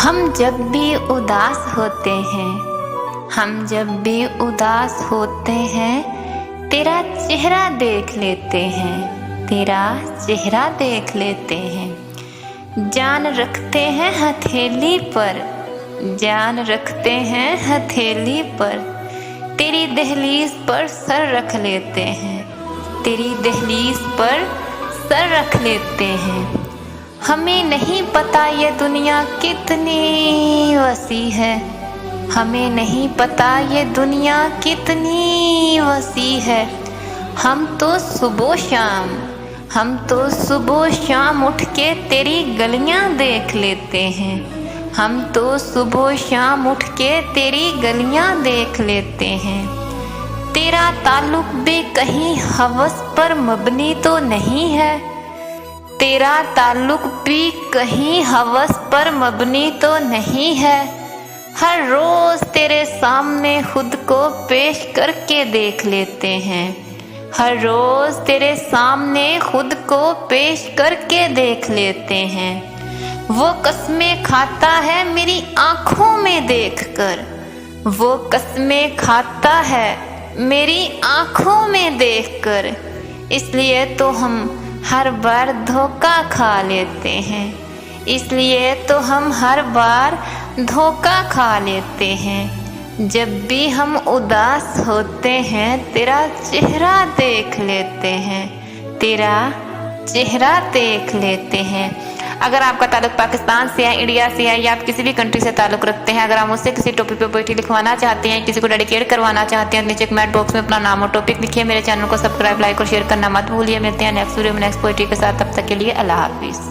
हम जब भी उदास होते हैं, हम जब भी उदास होते हैं, तेरा चेहरा देख लेते हैं, तेरा चेहरा देख लेते हैं। जान रखते हैं हथेली पर, जान रखते हैं हथेली पर, तेरी दहलीज पर सर रख लेते हैं, तेरी दहलीज पर सर रख लेते हैं। हमें नहीं पता ये दुनिया कितनी वसी है, हमें नहीं पता ये दुनिया कितनी वसी है। हम तो सुबह शाम उठ के तेरी गलियां देख लेते हैं, हम तो सुबह शाम उठ के तेरी गलियां देख लेते हैं। तेरा ताल्लुक भी कहीं हवस पर मबनी तो नहीं है, तेरा ताल्लुक भी कहीं हवस पर मबनी तो नहीं है। हर रोज़ तेरे सामने खुद को पेश करके देख लेते हैं, हर रोज़ तेरे सामने खुद को पेश करके देख लेते हैं। वो कसमें खाता है मेरी आँखों में देखकर, वो कसमें खाता है मेरी आँखों में देखकर, इसलिए तो हम हर बार धोखा खा लेते हैं, इसलिए तो हम हर बार धोखा खा लेते हैं। जब भी हम उदास होते हैं, तेरा चेहरा देख लेते हैं, तेरा चेहरा देख लेते हैं। अगर आपका ताल्लुक पाकिस्तान से है, इंडिया से है, या आप किसी भी कंट्री से ताल्लुक रखते हैं, अगर आप मुझसे किसी टॉपिक पे पोएट्री लिखवाना चाहते हैं, किसी को डेडिकेट करवाना चाहते हैं, नीचे कमेंट बॉक्स में अपना नाम और टॉपिक लिखिए। मेरे चैनल को सब्सक्राइब, लाइक और शेयर करना मत भूलिए। मिलते हैं नेक्स्ट वीडियो में नेक्स्ट पोएट्री के साथ। तब तक के लिए अल्लाह हाफिज़।